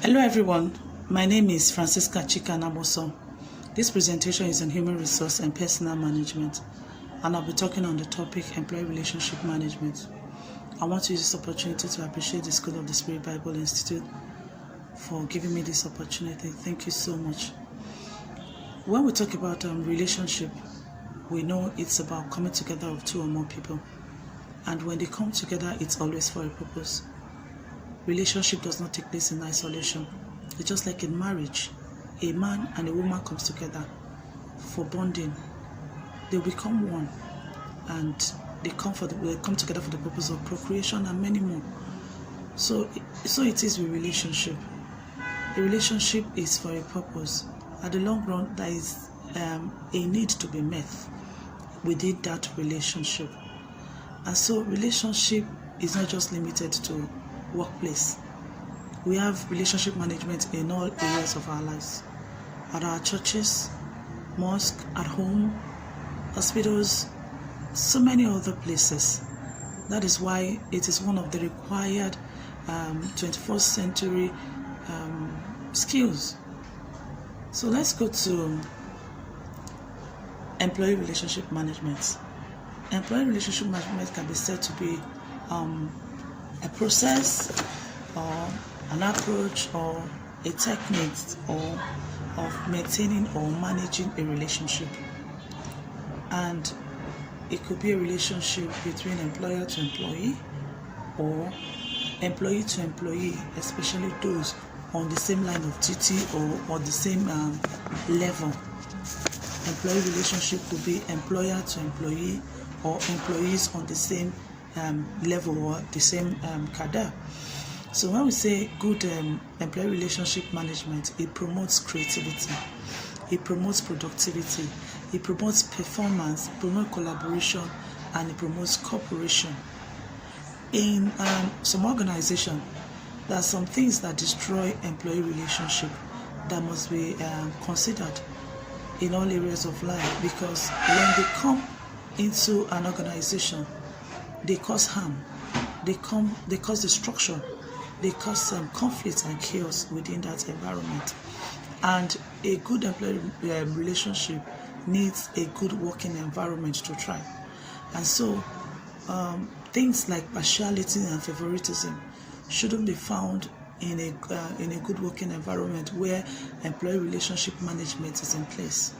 Hello everyone, my name is Francisca Chika Naboso. This presentation is on human resource and personal management, and I'll be talking on the topic employee relationship management. I want to use this opportunity to appreciate the School of the Spirit Bible Institute for giving me this opportunity. Thank you so much. When we talk about relationship, we know it's about coming together of two or more people, and when they come together, it's always for a purpose. Relationship does not take place in isolation. It's just like in marriage. A man and a woman comes together for bonding. They become one, and they come together for the purpose of procreation and many more. So it is with relationship. A relationship is for a purpose. At the long run, there is a need to be met within that relationship. And so relationship is not just limited to workplace. We have relationship management in all areas of our lives. At our churches, mosque, at home, hospitals, so many other places. That is why it is one of the required 21st century skills. So let's go to employee relationship management. Employee relationship management can be said to be a process or an approach or a technique of maintaining or managing a relationship. And it could be a relationship between employer to employee or employee to employee, especially those on the same line of duty or the same level. Employee relationship could be employer to employee or employees on the same level or the same cadre. So when we say good employee relationship management, it promotes creativity, it promotes productivity, it promotes performance, it promotes collaboration, and it promotes cooperation. In some organization, there are some things that destroy employee relationship that must be considered in all areas of life, because when they come into an organization, they cause harm, they cause destruction, they cause conflict and chaos within that environment. And a good employee relationship needs a good working environment to thrive. And so things like partiality and favoritism shouldn't be found in a good working environment where employee relationship management is in place.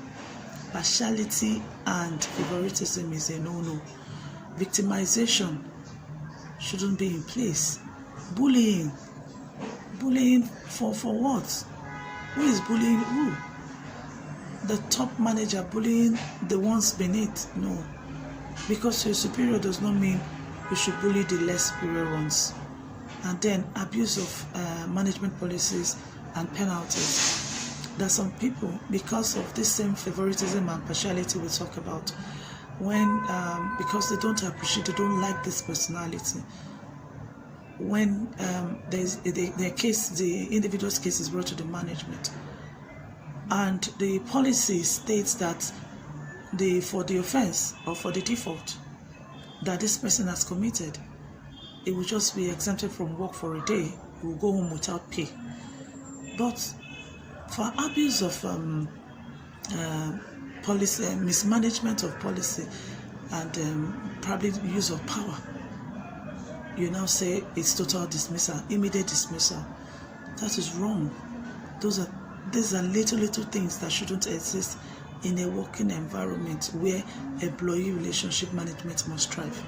Partiality and favoritism is a no-no. Victimization shouldn't be in place. Bullying for what? Who is bullying who? The top manager bullying the ones beneath? No, because you're superior does not mean you should bully the less superior ones. And then abuse of management policies and penalties. There are some people, because of this same favoritism and partiality we talk about, when because they don't appreciate, they don't like this personality, when the individual's case is brought to the management, and the policy states that for the offense or for the default that this person has committed, it will just be exempted from work for a day. He will go home without pay. But for abuse of policy, mismanagement of policy, and probably use of power, you now say it's total dismissal, immediate dismissal. That is wrong. These are little things that shouldn't exist in a working environment where employee relationship management must thrive.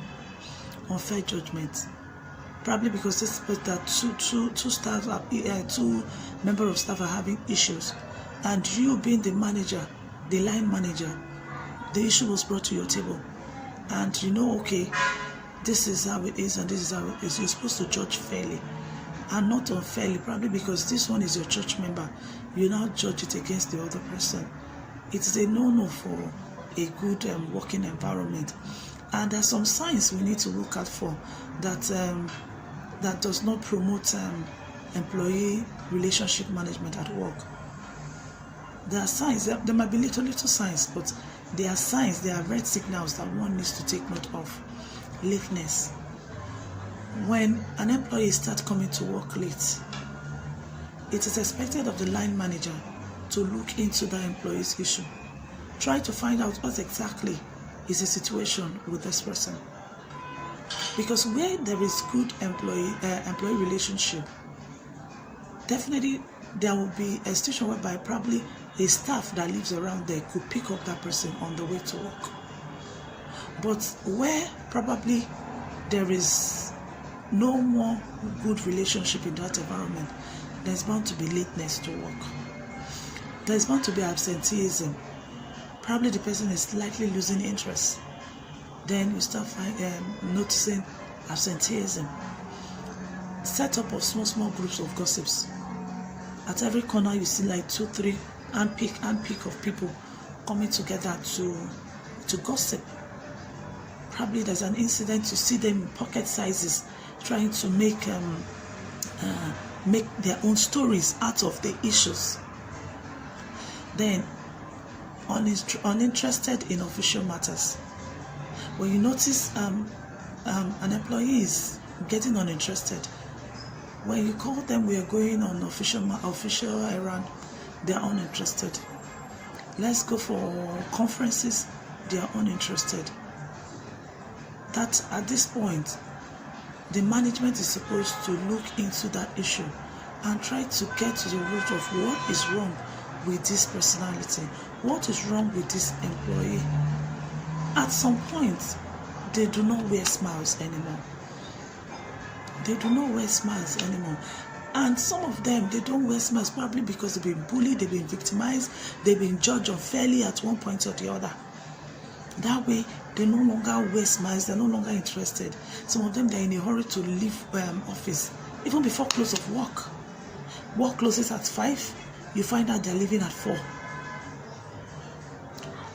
Unfair judgment, probably because two members of staff are having issues, and you being the manager, the line manager, the issue was brought to your table, and you know, okay, this is how it is and this is how it is. You're supposed to judge fairly and not unfairly, probably because this one is your church member. You now judge it against the other person. It's a no-no for a good working environment. And there are some signs we need to look out for that does not promote employee relationship management at work. There are signs, there might be little signs, but there are signs, there are red signals that one needs to take note of. Lateness. When an employee starts coming to work late, it is expected of the line manager to look into that employee's issue. Try to find out what exactly is the situation with this person. Because where there is good employee relationship, definitely there will be a situation whereby probably a staff that lives around there could pick up that person on the way to work. But where probably there is no more good relationship in that environment, there's bound to be lateness to work. There's bound to be absenteeism. Probably the person is slightly losing interest. Then you start noticing absenteeism. Set up of small groups of gossips. At every corner you see like 2, 3 handpick of people coming together to gossip. Probably there's an incident, you see them in pocket sizes trying to make their own stories out of the issues. Then uninterested in official matters. When you notice an employee is getting uninterested, when you call them, we are going on official errand, they are uninterested. Let's go for conferences, they are uninterested. That at this point, the management is supposed to look into that issue and try to get to the root of what is wrong with this personality, what is wrong with this employee. At some point, they do not wear smiles anymore. They do not wear smiles anymore. And some of them, they don't wear smiles probably because they've been bullied, they've been victimized, they've been judged unfairly at one point or the other. That way, they no longer wear smiles, they're no longer interested. Some of them, they're in a hurry to leave office, even before close of work. Work closes at 5, you find out they're leaving at 4.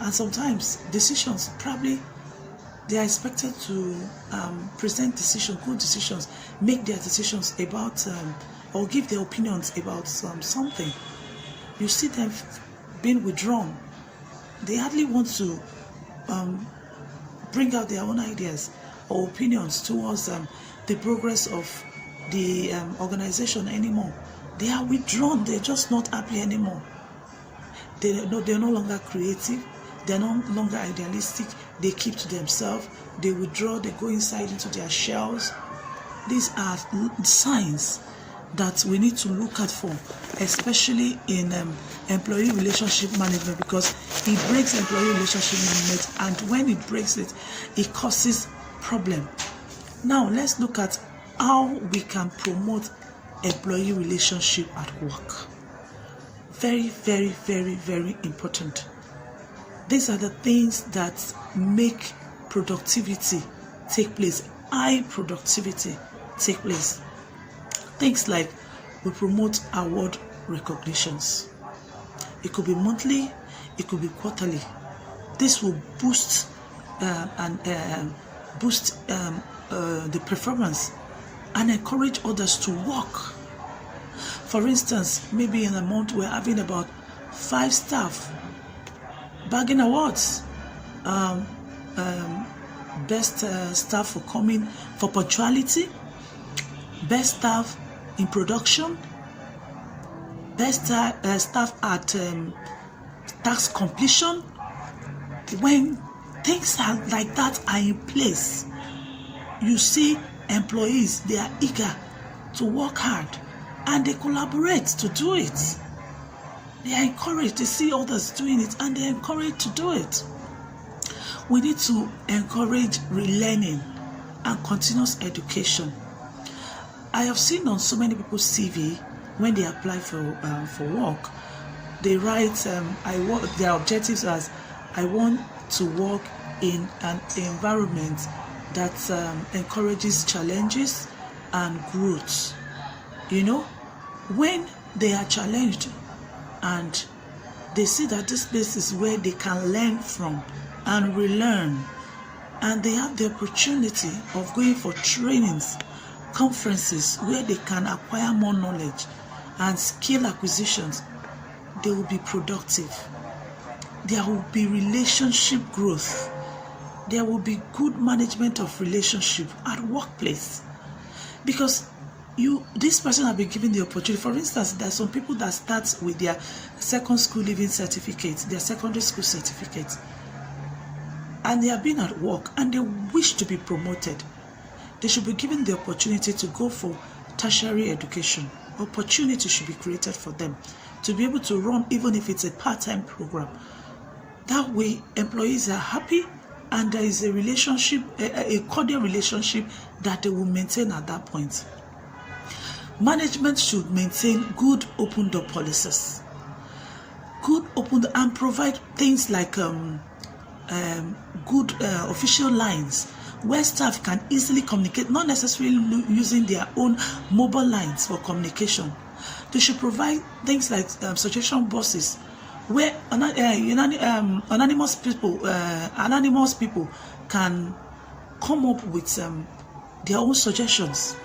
And sometimes decisions, probably they are expected to present decisions, good decisions, make their decisions about or give their opinions about something. You see them being withdrawn. They hardly want to bring out their own ideas or opinions towards the progress of the organization anymore. They are withdrawn. They're just not happy anymore. They're no longer creative. They're no longer idealistic. They keep to themselves. They withdraw. They go inside into their shells. These are signs that we need to look at for, especially in employee relationship management, because it breaks employee relationship management, and when it breaks it, it causes problem. Now let's look at how we can promote employee relationship at work. Very, very, very, very important. These are the things that make productivity take place, high productivity take place. Things like we promote award recognitions. It could be monthly, it could be quarterly. This will boost the performance and encourage others to work. For instance, maybe in a month we're having about 5 staff bagging awards. Best staff for coming for punctuality, best staff in production, best staff at task completion. When things like that are in place, you see employees, they are eager to work hard and they collaborate to do it. They are encouraged to see others doing it and they are encouraged to do it. We need to encourage relearning and continuous education. I have seen on so many people's CV, when they apply for work, they write their objectives as, I want to work in an environment that encourages challenges and growth. You know, when they are challenged and they see that this place is where they can learn from and relearn, and they have the opportunity of going for trainings, conferences where they can acquire more knowledge and skill acquisitions, they will be productive. There will be relationship growth. There will be good management of relationship at workplace. Because this person have been given the opportunity. For instance, there are some people that start with their second school leaving certificate, their secondary school certificate, and they have been at work and they wish to be promoted. They should be given the opportunity to go for tertiary education. Opportunity should be created for them to be able to run, even if it's a part-time program. That way, employees are happy and there is a relationship, a cordial relationship that they will maintain at that point. Management should maintain good open door policies. Good open door and provide things like good official lines where staff can easily communicate, not necessarily using their own mobile lines for communication. They should provide things like suggestion boxes where anonymous people can come up with their own suggestions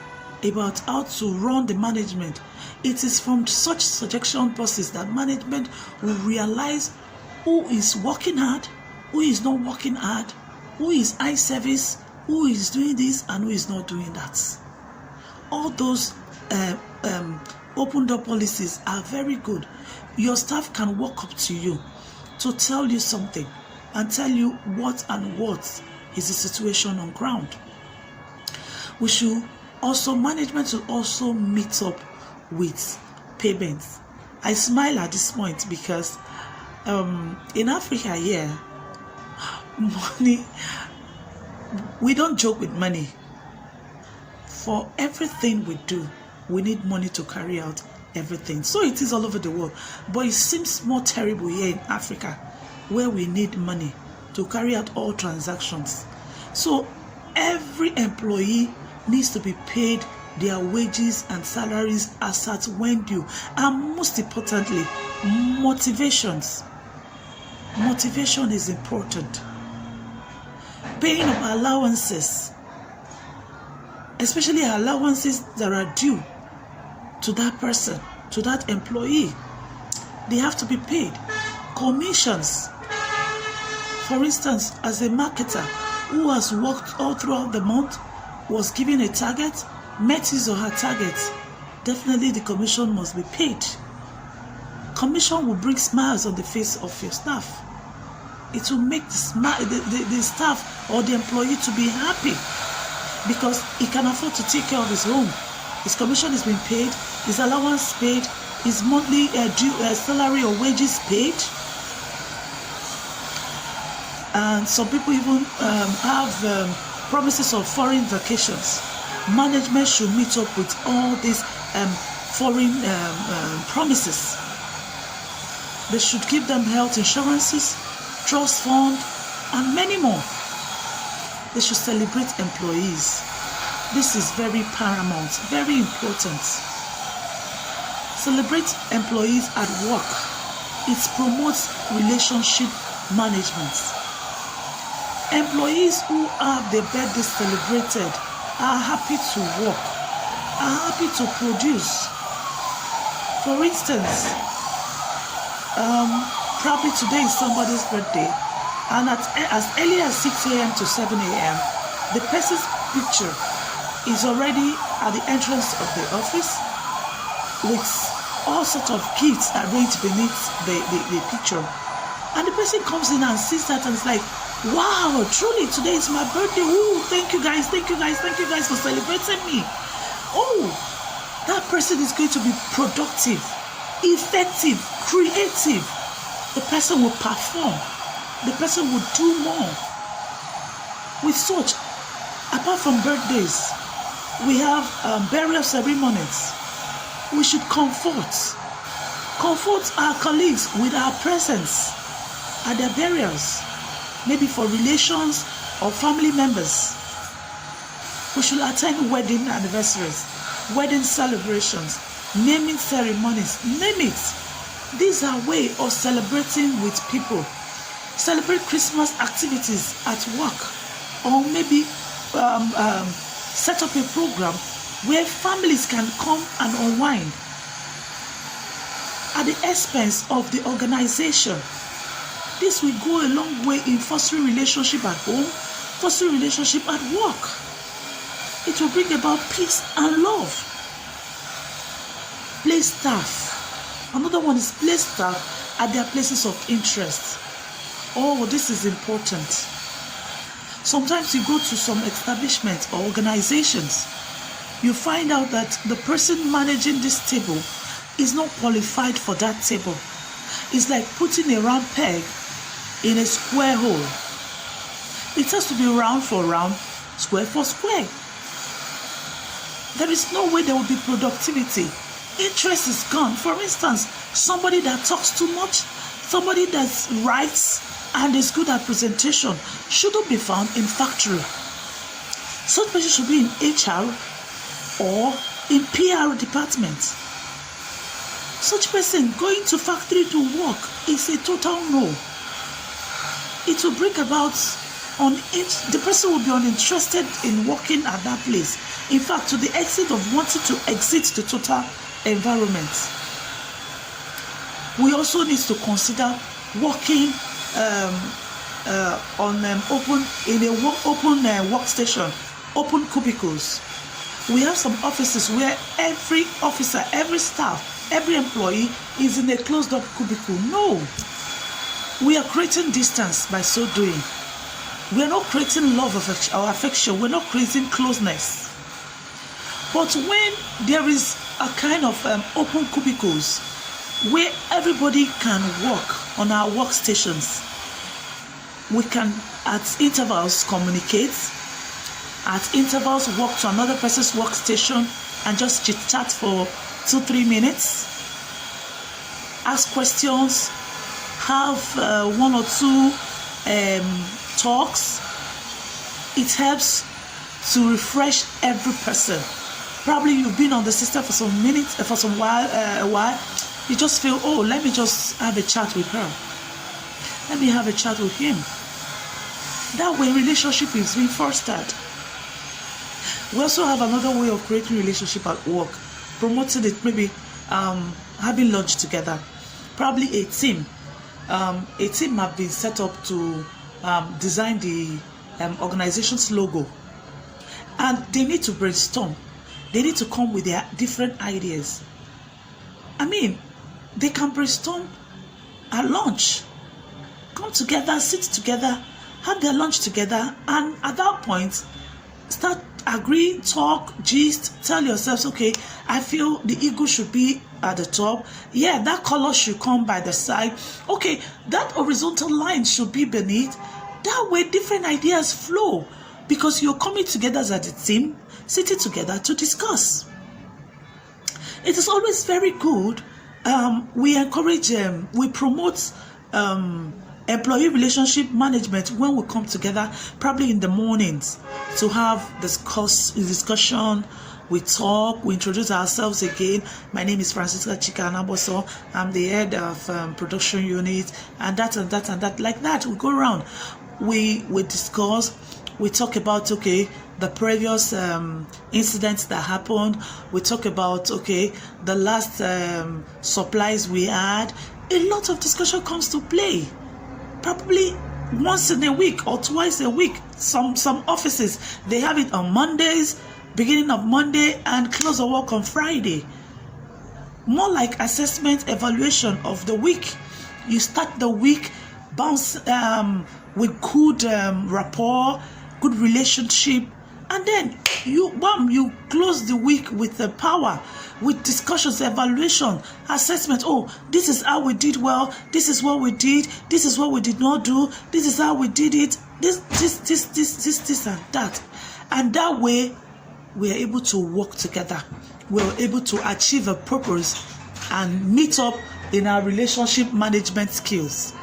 about how to run the management. It is from such suggestion boxes that management will realize who is working hard, who is not working hard, who is high service, who is doing this and who is not doing that. All those open door policies are very good. Your staff can walk up to you to tell you something and tell you what is the situation on ground. Management should also meet up with payments. I smile at this point because in Africa here, money, we don't joke with money. For everything we do, we need money to carry out everything. So it is all over the world. But it seems more terrible here in Africa, where we need money to carry out all transactions. So every employee needs to be paid their wages and salaries as at when due. And most importantly, motivations. Motivation is important. Paying of allowances, especially allowances that are due to that person, to that employee, they have to be paid. Commissions, for instance, as a marketer who has worked all throughout the month, was given a target, met his or her target, definitely the commission must be paid. Commission will bring smiles on the face of your staff. It will make the staff or the employee to be happy because he can afford to take care of his home. His commission is being paid, his allowance paid, his monthly salary or wages paid. And some people even have promises of foreign vacations. Management should meet up with all these foreign promises. They should give them health insurances, trust fund, and many more. They should celebrate employees. This is very paramount, very important. Celebrate employees at work. It promotes relationship management. Employees who have their birthdays celebrated are happy to work, are happy to produce. For instance, probably today is somebody's birthday, and as early as 6 a.m. to 7 a.m., the person's picture is already at the entrance of the office with all sorts of gifts arranged beneath the picture. And the person comes in and sees that and is like, wow, truly today is my birthday. Ooh, thank you guys for celebrating me. Oh, that person is going to be productive, effective, creative. The person will perform. The person will do more. With such, apart from birthdays, we have burial ceremonies. We should comfort our colleagues with our presence at their burials, maybe for relations or family members. We should attend wedding anniversaries, wedding celebrations, naming ceremonies, name it. These are ways of celebrating with people. Celebrate Christmas activities at work, or maybe set up a program where families can come and unwind at the expense of the organization. This will go a long way in fostering relationship at home, fostering relationship at work. It will bring about peace and love. place staff. Another one is place staff at their places of interest. Oh, this is important. Sometimes you go to some establishments or organizations, you find out that the person managing this table is not qualified for that table. It's like putting a round peg in a square hole. It has to be round for round, square for square. There is no way there will be productivity. Interest is gone. For instance, somebody that talks too much, somebody that writes and is good at presentation shouldn't be found in factory. Such person should be in HR or in PR department. Such person going to factory to work is a total no. It will bring about the person will be uninterested in working at that place. In fact, to the extent of wanting to exit the total environment. We also need to consider working on open workstation, open cubicles. We have some offices where every officer, every staff, every employee is in a closed up cubicle. No, we are creating distance by so doing. We are not creating love or affection. We're not creating closeness. But when there is a kind of open cubicles where everybody can work on our workstations, we can at intervals communicate, at intervals walk to another person's workstation and just chit chat for 2-3 minutes, ask questions, have 1 or 2 talks. It helps to refresh every person. Probably you've been on the system for some minutes, for some while, you just feel, oh, let me just have a chat with her. Let me have a chat with him. That way, relationship is being fostered. We also have another way of creating relationship at work, promoting it, maybe having lunch together. Probably a team have been set up to design the organization's logo, and they need to brainstorm. They need to come with their different ideas. I mean, they can brainstorm at lunch, come together, sit together, have their lunch together, and at that point, start agree, talk, gist, tell yourselves, okay, I feel the ego should be at the top. Yeah, that color should come by the side. Okay, that horizontal line should be beneath. That way, different ideas flow because you're coming together as a team, sitting together to discuss. It is always very good. We encourage, we promote employee relationship management when we come together, probably in the mornings, to have discussion. We talk, we introduce ourselves again. My name is Francisca Chika Anaboso. I'm the head of production unit, and that and that and that. Like that, we go around. We discuss. We talk about, okay, the previous incidents that happened. We talk about, okay, the last supplies we had. A lot of discussion comes to play. Probably once in a week or twice a week. Some offices, they have it on Mondays, beginning of Monday, and close of work on Friday. More like assessment, evaluation of the week. You start the week bounce with good rapport, good relationship, and then you close the week with the power, with discussions, evaluation, assessment. Oh, this is how we did well. This is what we did. This is what we did not do. This is how we did it. This, and that. And that way, we are able to work together. We are able to achieve a purpose and meet up in our relationship management skills.